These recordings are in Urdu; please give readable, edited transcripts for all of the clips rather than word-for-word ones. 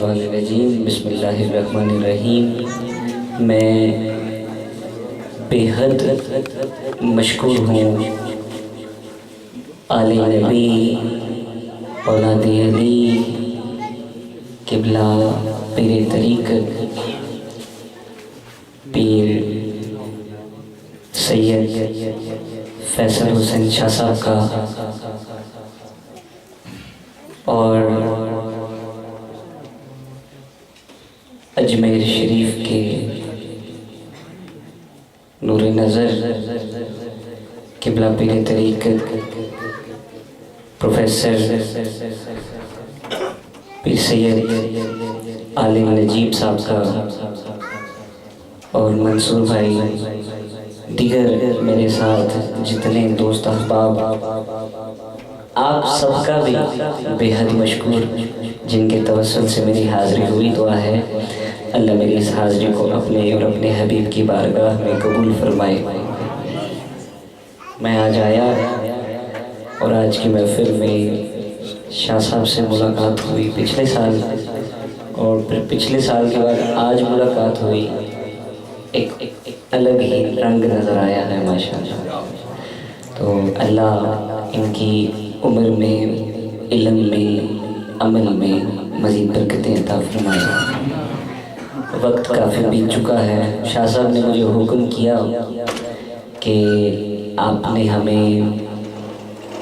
الشیطان الرجیم بسم اللہ الرحمن الرحیم۔ میں بے حد مشکور ہوں آل نبی اولاد علی قبلہ پیر طریقت پیر سید فیصل حسین شاہ صاحب کا اور اجمیر شریف کے نور نظر قبلہ پیر طریقت پروفیسر پیر سید عالم نجیب صاحب کا اور منصور بھائی دیگر میرے ساتھ جتنے دوست احباب آپ سب کا بھی بے حد مشکور جن کے توسل سے میری حاضری ہوئی۔ دعا ہے اللہ میری اس حاضری کو اپنے اور اپنے حبیب کی بارگاہ میں قبول فرمائے۔ میں آج آیا اور آج کی محفل میں شاہ صاحب سے ملاقات ہوئی پچھلے سال، اور پھر پچھلے سال کے بعد آج ملاقات ہوئی۔ ایک الگ ہی رنگ نظر آیا ہے ماشاءاللہ۔ تو اللہ ان کی عمر میں، علم میں، عمل میں مزید برکتیں عطا فرمائے۔ وقت کافی بیت چکا ہے۔ شاہ صاحب نے مجھے حکم کیا کہ آپ نے ہمیں،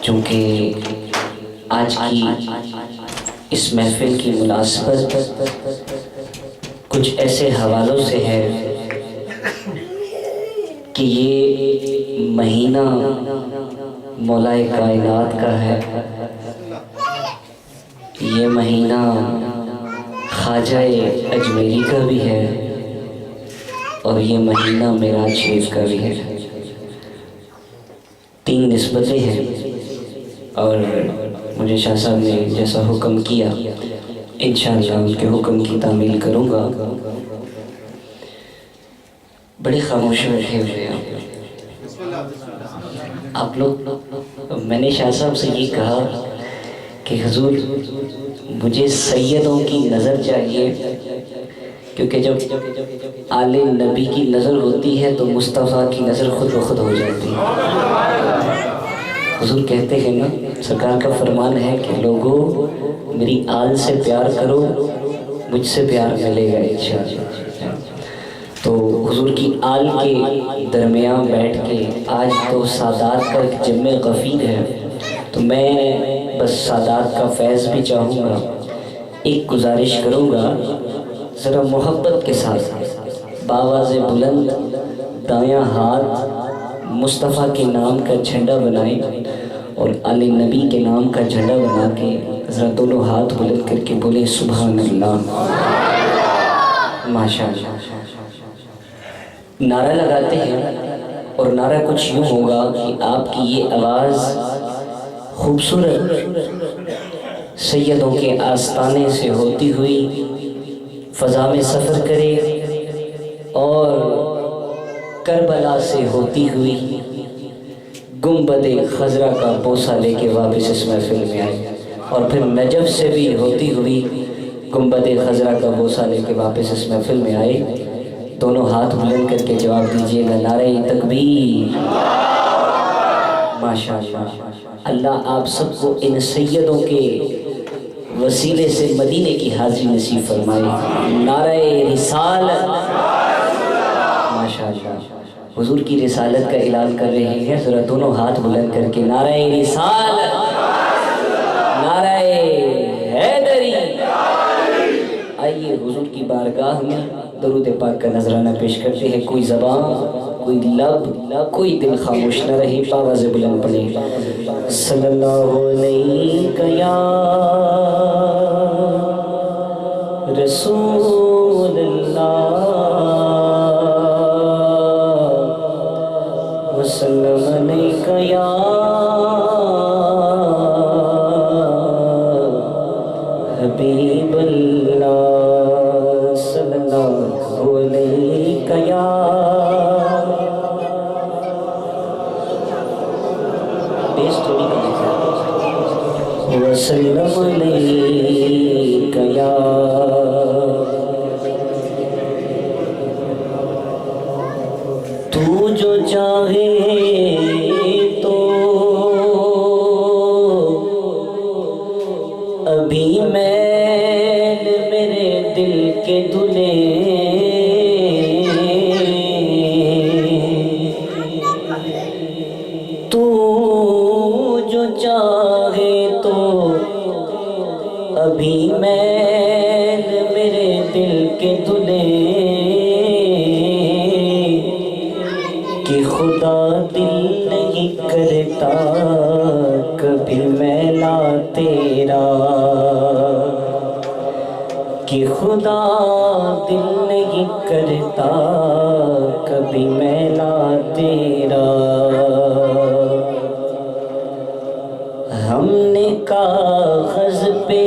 چونکہ آج کی اس محفل کی مناسبت کچھ ایسے حوالوں سے ہے کہ یہ مہینہ مولائے کائنات کا ہے، یہ مہینہ خواجہ اجمیری کا بھی ہے، اور یہ مہینہ معراج شریف کا بھی ہے۔ تین نسبتیں ہیں، اور مجھے شاہ صاحب نے جیسا حکم کیا انشاءاللہ ان کے حکم کی تعمیل کروں گا۔ بڑے خاموش بیٹھے ہوئے آپ لوگ۔ میں نے شاہ صاحب سے یہ کہا کہ حضور مجھے سیدوں کی نظر چاہیے، کیونکہ جب آل نبی کی نظر ہوتی ہے تو مصطفیٰ کی نظر خود بخود ہو جاتی ہے۔ حضور کہتے ہیں نا، سرکار کا فرمان ہے کہ لوگوں میری آل سے پیار کرو، مجھ سے پیار ملے گا انشاءاللہ۔ تو حضور کی آل کے درمیان بیٹھ کے آج تو سادات کا ایک جمع غفیر ہے، تو میں بس سادات کا فیض بھی چاہوں گا۔ ایک گزارش کروں گا، ذرا محبت کے ساتھ بآواز بلند دایاں ہاتھ مصطفیٰ کے نام کا جھنڈا بنائیں، اور آل نبی کے نام کا جھنڈا بنا کے ذرا دونوں ہاتھ بلند کر کے بولے سبحان اللہ، ماشاءاللہ۔ نعرہ لگاتے ہیں، اور نعرہ کچھ یوں ہوگا کہ آپ کی یہ آواز خوبصورت سیدوں کے آستانے سے ہوتی ہوئی فضا میں سفر کرے، اور کربلا سے ہوتی ہوئی گنبد خضرا کا بوسہ لے کے واپس اس محفل میں آئے، اور پھر نجف سے بھی ہوتی ہوئی گنبد خضرا کا بوسہ لے کے واپس اس محفل میں آئے۔ دونوں ہاتھ بلند کر کے جواب دیجئے گا نعرہ تکبیر، ماشاءاللہ۔ اللہ آپ سب کو ان سیدوں کے وسیلے سے مدینے کی حاضری نصیب فرمائے۔ نعرہ رسالت، ماشاءاللہ۔ حضور کی رسالت کا اعلان کر رہے ہیں، ذرا دونوں ہاتھ بلند کر کے نعرہ رسالت، نعرہ حیدری۔ آئیے حضور کی بارگاہ میں درود پاک کا نذرانہ پیش کرتے ہیں۔ کوئی زبان، کوئی لب، کوئی دل خاموش نہ رہے، آواز بلند پڑھیں صلی اللہ علیہ یا رسول اللہ وسلم علیہ یا حبیب اللہ صلی اللہ علیہ یا وسلم علیہ یا کے دلے تو جو چاہے تو ابھی میل میرے دل کے دلے کہ خدا دل نہیں کرتا کبھی میلا تیرا، کہ خدا دل نہیں کرتا کبھی میلا تیرا۔ ہم نے کاغذ پہ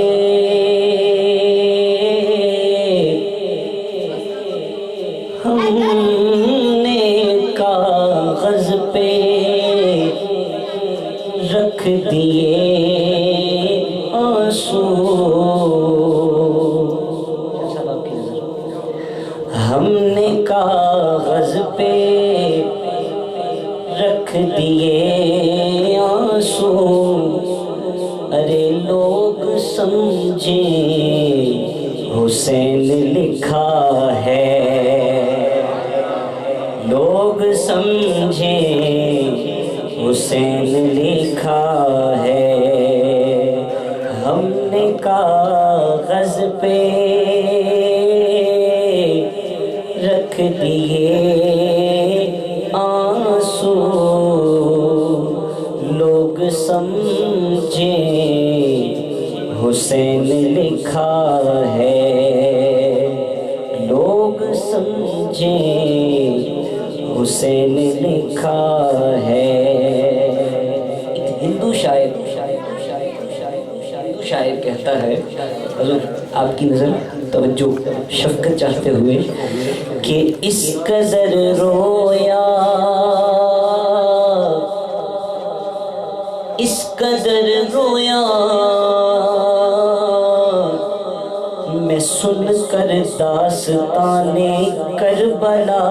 کاغذ پہ رکھ دیے آنسو، ہم نے کاغذ پہ رکھ دیے آنسو، ارے لوگ سمجھیں حسین لکھا ہے، لوگ سمجھیں حسین لکھا ہے۔ ہم نے کاغذ پہ رکھ دیے آنسو، لوگ سمجھیں حسین لکھا ہے، لوگ سمجھیں حسین لکھا ہے۔ ایک ہندو شاعر کہتا ہے، حضور آپ کی نظر توجہ شفقت چاہتے ہوئے، کہ اس قدر رویا، اس قدر رویا میں سن کر داستان کربلا،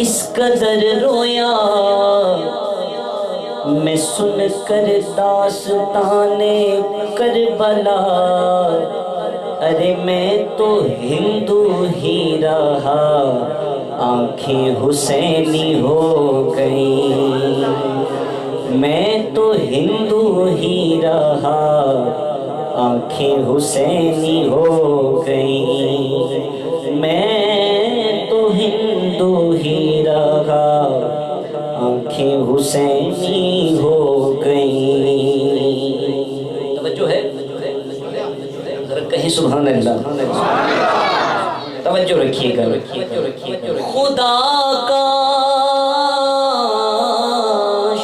اس قدر رویا میں سن کر داستان کربلا، ارے میں تو ہندو ہی رہا آنکھیں حسینی ہو گئی، میں تو ہندو ہی رہا آنکھیں حسینی ہو گئی، میں تو ہندو ہی رہا آنکھیں حسینی ہو گئی۔ توجہ ہے ذرا کہیں سبحان اللہ، توجہ رکھیے گا، خدا کا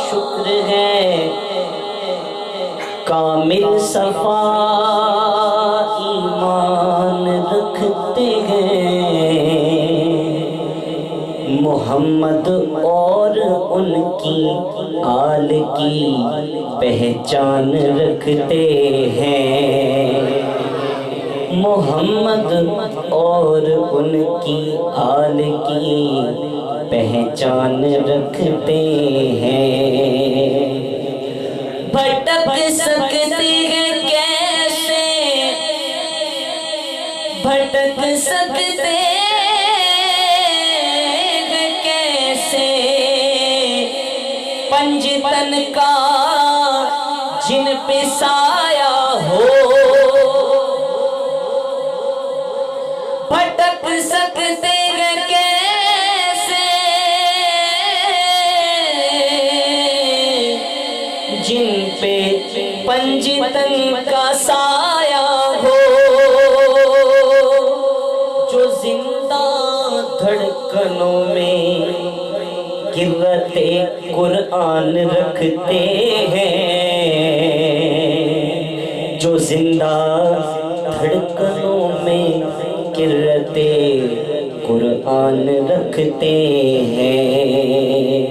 شکر ہے کامل صفا ایمان رکھتے ہیں، محمد اور ان کی آل کی پہچان رکھتے ہیں، محمد اور ان کی آل کی پہچان رکھتے ہیں۔ بھٹک سکتے ہیں کیسے، بھٹک سکتے ہیں کیسے، پنجتن کا جن پہ سایہ ہو، بھٹک سکتے ہیں کیسے جن پہ پنجتن کا سایہ ہو، جو زندہ دھڑکنوں میں قرۃ قرآن رکھتے ہیں، جو زندہ دھڑکنوں میں قرۃ قرآن رکھتے ہیں۔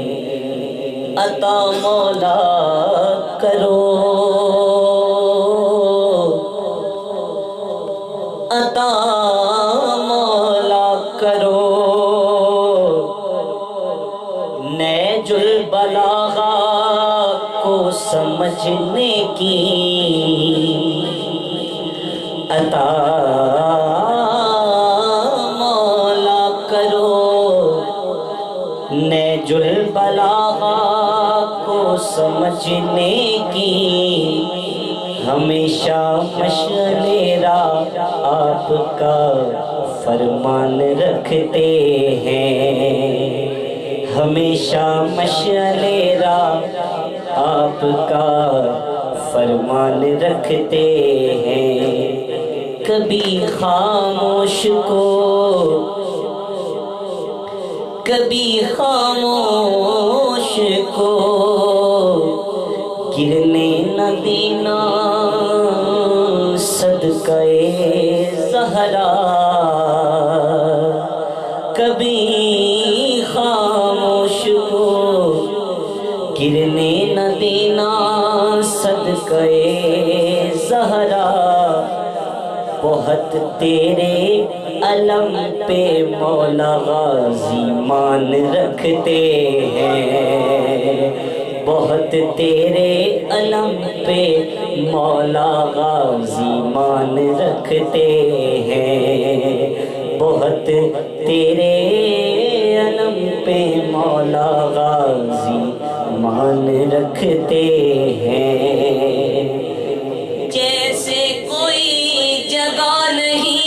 عطا مولا کرو، عطا مولا کرو، نیج البلاغہ کو سمجھنے کی، عطا مولا کرو، نیج البلاغہ کو سمجھنے کی ہمیشہ مشعل راہ آپ کا فرمان رکھتے ہیں، ہمیشہ مشعل راہ آپ کا فرمان رکھتے ہیں۔ کبھی خاموش کو کبھی خاموش کو گرنے نہ دینا صدقہ زہرا، کبھی خاموش کو گرنے نہ دینا صدقہ زہرا، بہت تیرے علم پہ مولا غازی مان رکھتے ہیں، بہت تیرے علم پہ مولا غازی مان رکھتے ہیں، بہت تیرے علم پہ مولا غازی مان رکھتے ہیں۔ جیسے کوئی جگہ نہیں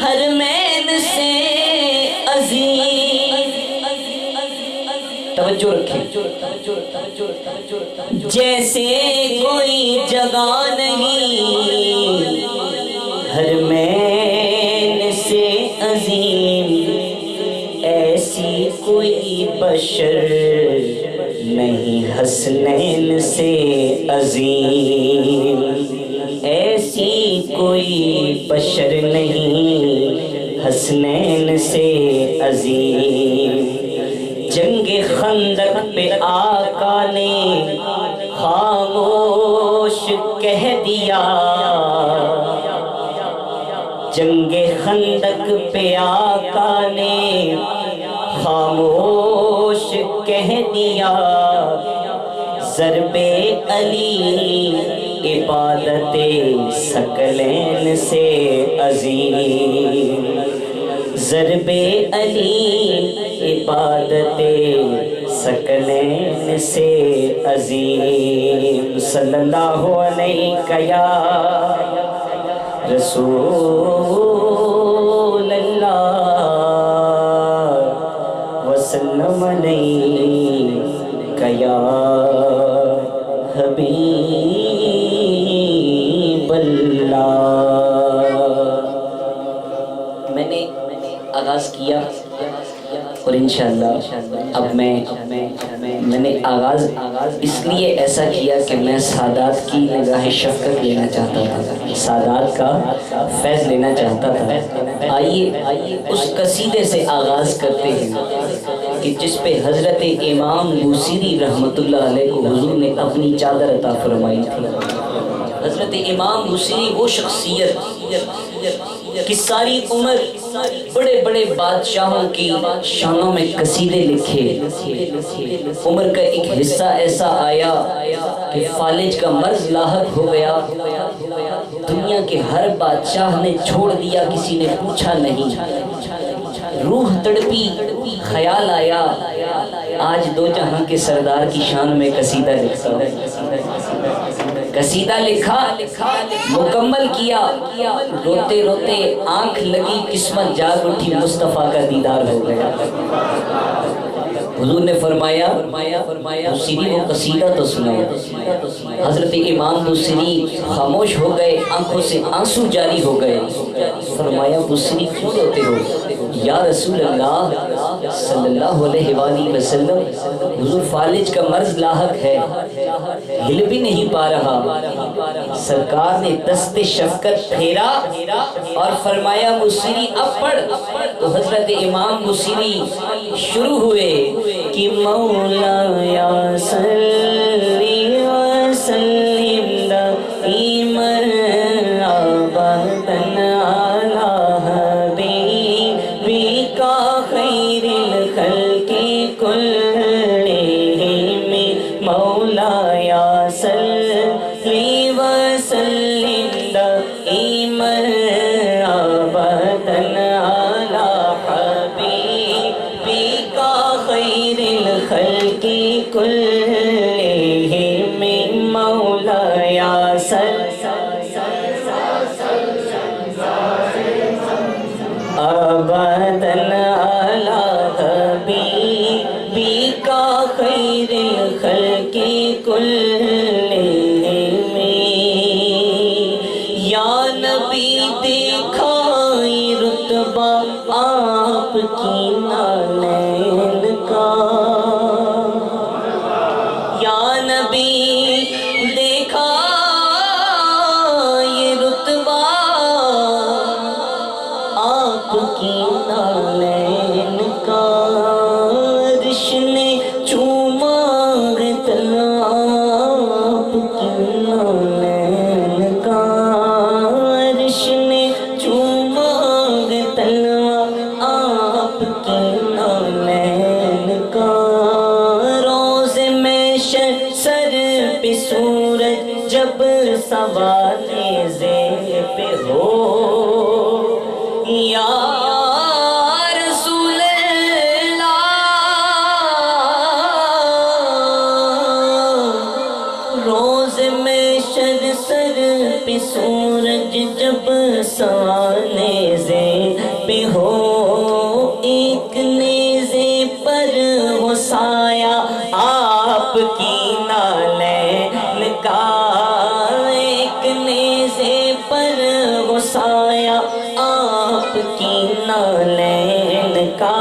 حرمین سے عظیم، توجہ رکھیں، جیسے کوئی جگہ نہیں حرمین سے عظیم، ایسی کوئی بشر نہیں حسنین سے عظیم، ایسی کوئی بشر نہیں حسنین سے عظیم۔ جنگ خندق پہ آقا نے خاموش کہہ دیا، جنگ خندق پہ آقا نے خاموش کہہ دیا، ضرب علی عبادت ثقلین سے عظیم، ضرب علی عبادت ثقلین سے عظیم۔ صلی اللہ علیہ یا رسول اللہ وسلم علیہ یا حبیب اللہ۔ میں نے آغاز کیا اور انشاءاللہ اب میں نے آغاز اس لیے ایسا کیا کہ میں سادات کی نگاہ شفقت لینا چاہتا تھا، سادات کا فیض لینا چاہتا تھا۔ آئیے اس قصیدے سے آغاز کرتے ہیں کہ جس پہ حضرت امام بوصیری رحمۃ اللہ علیہ کو حضور نے اپنی چادر عطا فرمائی تھی۔ حضرت امام بوصیری وہ شخصیت کہ ساری عمر بڑے بڑے بادشاہوں کی شانوں میں قصیدے لکھے، عمر کا ایک حصہ ایسا آیا کہ فالج کا مرض لاحق ہو گیا، دنیا کے ہر بادشاہ نے چھوڑ دیا، کسی نے پوچھا نہیں، روح تڑپی، خیال آیا آج دو جہاں کے سردار کی شان میں قصیدہ لکھتا ہوں۔ قصیدہ لکھا، مکمل کیا، روتے روتے آنکھ لگی، قسمت جاگ اٹھی، مصطفیٰ کا دیدار ہو گیا۔ حضور نے فرمایا بوصیری وہ قصیدہ تو سنایا۔ حضرت امام بوصیری خاموش ہو گئے، آنکھوں سے آنسو جاری ہو گئے۔ فرمایا بوصیری کیوں روتے ہو؟ یا رسول اللہ صلی اللہ علیہ وآلہ وسلم، حضور فالج کا مرض لاحق ہے، ہل بھی نہیں پا رہا۔ سرکار نے دست شفقت پھیرا اور فرمایا بوصیری اب پڑھ۔ تو حضرت امام بوصیری شروع ہوئے کہ مولا یا صلی وسلم دائما ابدا علی حبیبک خیر الخلق کلہم، مولا یا صلی وسلم آپ کی نالین کا یا نبی دیکھا یہ رتبہ آپ کی نالین کا عرش نے چوما تلوا آپ کی نالین کا عرش نے چوما تلوا آپ کی نالین کا روز میں سر پہ سورج جب سوالے زیر پہ ہو یا رسول اللہ روز میں سر پہ سورج جب سوالے زیر پہ ہو ایک نیزے پر ہو سایہ آپ کی نالین کا ایک نیزے پر ہو سایہ آپ کی نالین کا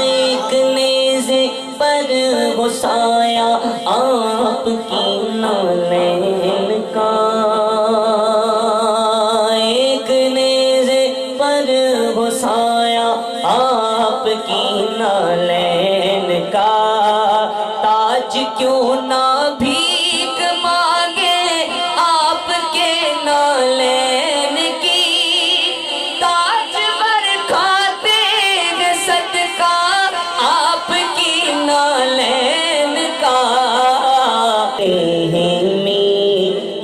ایک نیزے پر ہو سایہ آپ کی نالین کا ایک نیزے پر ہو سایہ آپ کی نالین کا تاج کیوں نہ بھیک مانگے آپ کے نالین کی تاج بر کھاتے ہیں صدقہ آپ کی نالین کا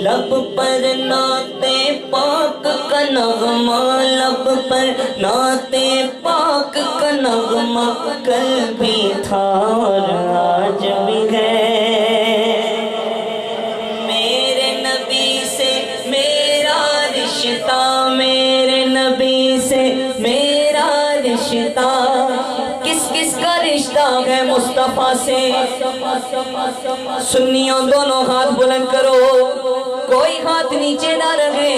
لب پر نعت پاک کا نغمہ لب پر نعت پاک کا نغمہ کل بھی تھا اور آج بھی ہے میرے نبی سے میرا رشتہ میرے نبی سے میرا رشتہ کس کس کا رشتہ ہے مصطفیٰ سے سنیوں دونوں ہاتھ بلند کرو کوئی ہاتھ نیچے نہ رہے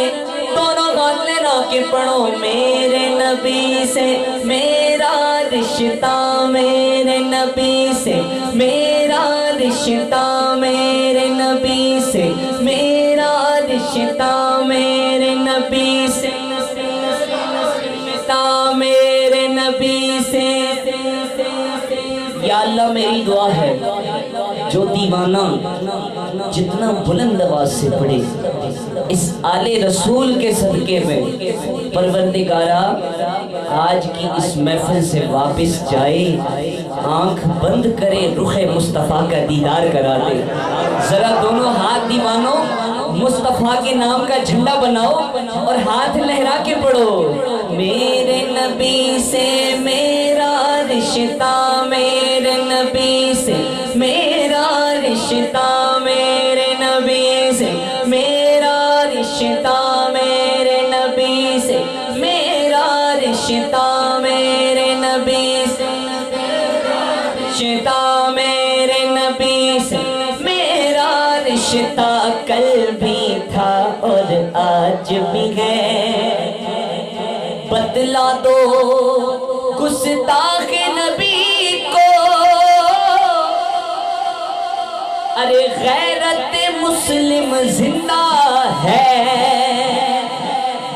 دونوں ہاتھ لینا کہ پڑھو میرے نبی سے میرا رشتہ میرے نبی سے میرا رشتہ میرے نبی سے میرا رشتہ میرے نبی سے میرے نبی سے یا اللہ میری دعا ہے جو دیوانہ جتنا بلند آواز سے پڑھے اس آل رسول کے صدقے میں پروردگارہ آج کی اس محفل سے واپس جائے آنکھ بند کرے رخ مصطفیٰ کا دیدار کرا دے ذرا دونوں ہاتھ دیوانوں مصطفیٰ کے نام کا جھنڈا بناؤ اور ہاتھ لہرا کے پڑھو میرے نبی سے میرا رشتہ میرے نبی سے میرا رشتہ میرے نبی سے میرا رشتہ میرے نبی سے میرا رشتہ میرے نبی سے رشتہ میرے نبی سے میرا رشتہ کل بھی تھا اور آج بھی ہے بتلا دو گستاخ نبی کو ارے غیرت مسلم زندہ ہے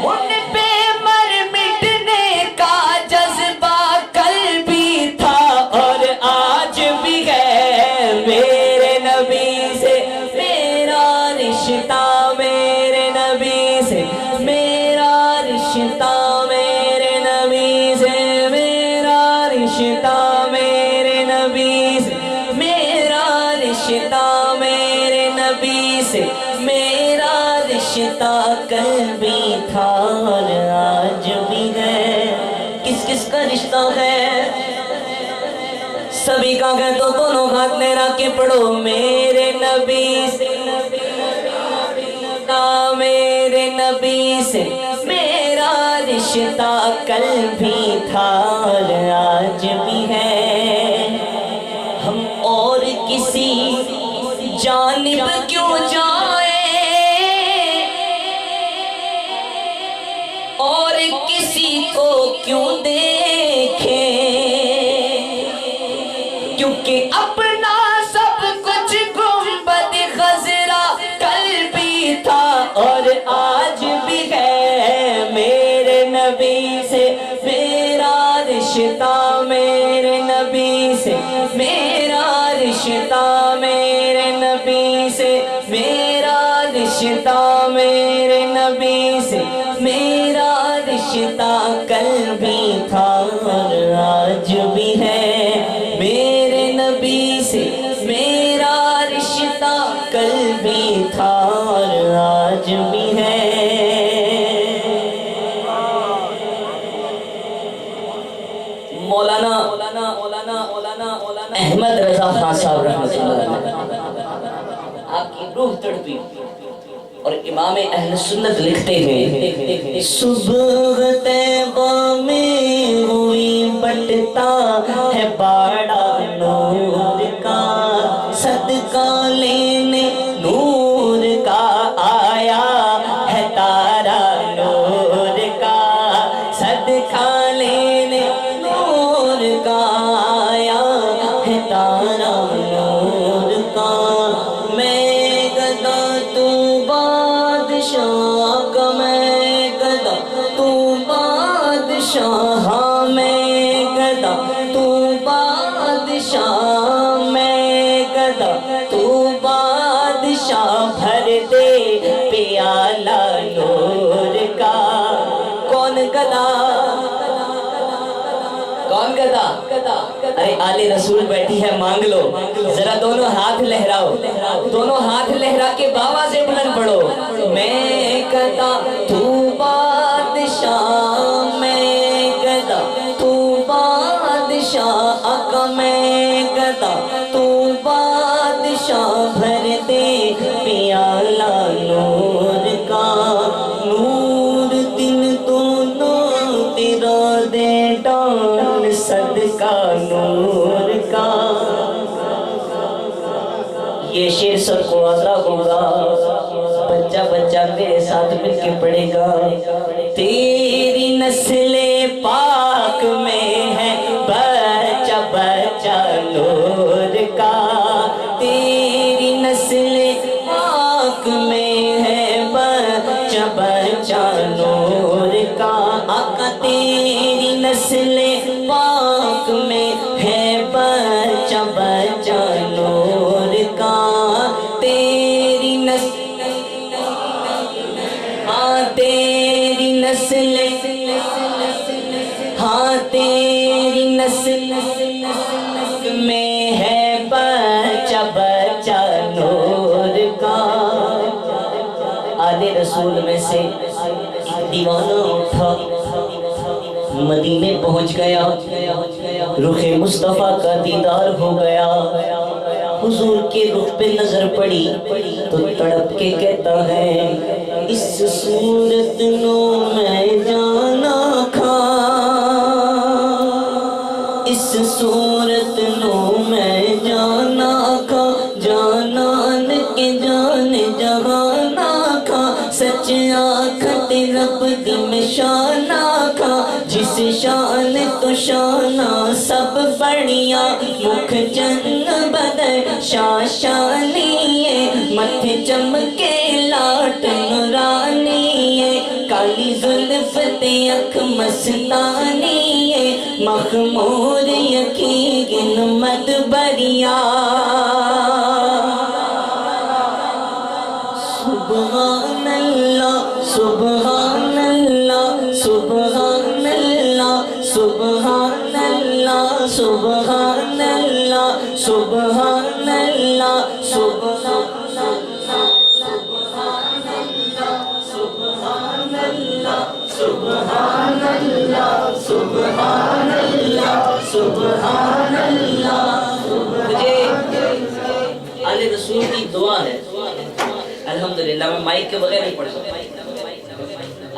ان پہ مر مٹنے کا جذبہ کل بھی تھا اور آج بھی ہے میرے نبی سے میرا رشتہ میرے نبی سے میرا رشتہ میرے نبی سے میرا رشتہ میرے نبی سے میرا رشتہ میرے نبی سے میرا رشتہ کل بھی تھا اور آج بھی ہے کس کس کا رشتہ ہے سبھی کا ہے تو دونوں ہاتھ لہرا کے پڑھو میرے نبی سے میرے نبی سے میرا رشتہ کل بھی تھا اور آج بھی ہے ہم اور کسی جانب کیوں جائیں اور کسی کو کیوں دیکھیں رشتہ میرے نبی سے، میرا رشتہ کل بھی تھا اور آج بھی ہے، میرے نبی سے میرا رشتہ کل بھی تھا اور آج بھی ہے۔ مولانا احمد رضا خان صاحب رحمۃ اللہ علیہ، آپ کی روح تڑپی اور امام اہل سنت لکھتے ہیں، صبح طیبہ میں ہوئی بٹتا ہے باڑا نور کا، صدقہ لینے نور کا آیا ہے تارا نور کا، صدقہ لینے نور کا آیا ہے تارا نور کا۔ میں گدا تو بادشاہ کا، میں گدا تو بادشاہ، میں گدا تو بادشاہ، میں گدا تو بادشاہ، بھر دے پیالہ نور کا۔ کون گدا؟ کون گدا؟ ارے آل رسول بیٹھی ہے، مانگ لو ذرا، دونوں ہاتھ لہراؤ، دونوں ہاتھ لہرا کے بابا سے بلند پڑھو، میں گدا تو بادشاہ، میں گدا تو بادشاہ، آقا میں گدا تو بادشاہ، بھر دے پیالہ نور کا، نور دن دونوں تیرا دے ڈال صدقہ نور کا۔ یہ شعر سب کو آتا ہوگا، بچہ بچہ میرے ساتھ مل کے پڑھے گا۔ تیری نسل پاک میں ہے بچہ بچہ نور کا، تیری نسل پاک میں ہے بچہ بچہ نور کا، آقا تیری نسل پاک میں ہے بچہ بچہ نور کا، تیری نسل، ہاں تیری نسل، ہاں تیری نسل میں ہے بچہ بچہ نور کا۔ آل رسول میں سے دیوانہ اٹھا، مدینے پہنچ گیا، رخ مصطفیٰ کا دیدار ہو گیا، حضور کے رخ پہ نظر پڑی تو تڑپ کے کہتا ہے، اس صورت نو میں جانا کھا، اس صورت نو میں جانا کھا، جانان کے جان جہانا کھا، سچ آکھت رب دی میں شانا کھا، جس شان تو شانہ سب بڑھیا، مکھ چند بدر شاہ شانیے، متھے چمکے لاٹ نورانیے، کالی زلف تے اکھ مستانیے، مخمور یکی گن مدبریا۔ سبحان اللہ سبحان اللہ سبحان اللہ سبحان اللہ سبحان اللہ سبحان اللہ سبحان اللہ سبحان اللہ سبحان اللہ سبحان اللہ۔ مجھے آل رسول کی دعا ہے، الحمدللہ میں مائک کے بغیر نہیں پڑھ سکتا۔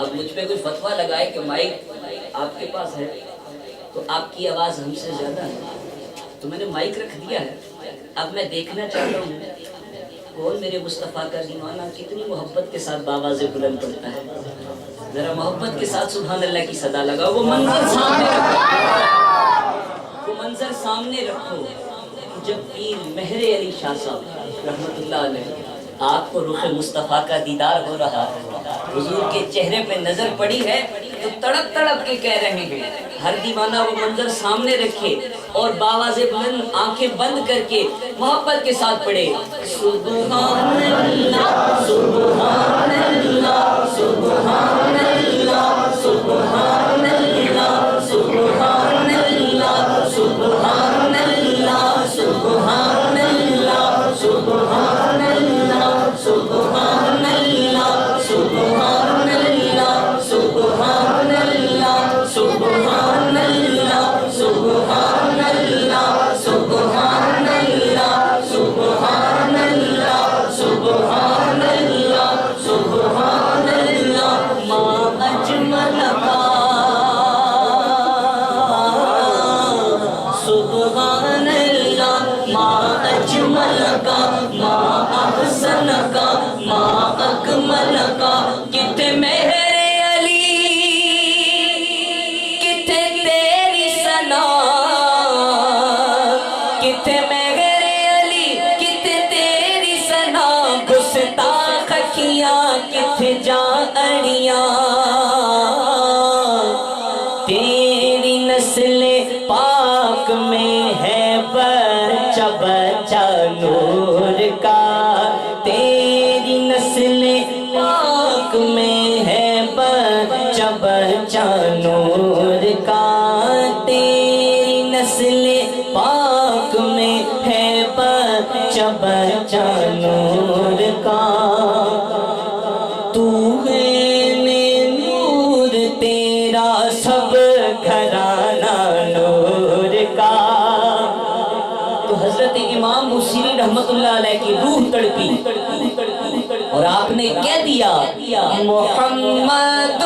اب مجھ پہ کوئی فتویٰ لگائے کہ مائک آپ کے پاس ہے تو آپ کی آواز ہم سے زیادہ ہے، تو میں نے مائک رکھ دیا ہے۔ اب میں دیکھنا چاہتا ہوں کون میرے مصطفیٰ کا دیوانہ کتنی محبت کے ساتھ باواز بلند پڑھتا ہے۔ ذرا محبت کے ساتھ سبحان اللہ کی صدا لگاؤ، وہ منظر سامنے رکھو، وہ منظر سامنے رکھو جب پیر مہر علی شاہ صاحب رحمت اللہ علیہ آپ کو رخ مصطفیٰ کا دیدار ہو رہا ہے، حضور کے چہرے پہ نظر پڑی ہے تو تڑپ تڑپ کے کہہ رہے ہیں، ہر دیوانہ وہ منظر سامنے رکھے اور باواز بلند آنکھیں بند کر کے محبت کے ساتھ پڑھے، سبحان اللہ سبحان علیہ کی روح تڑپی اور آپ نے کہہ دیا محمد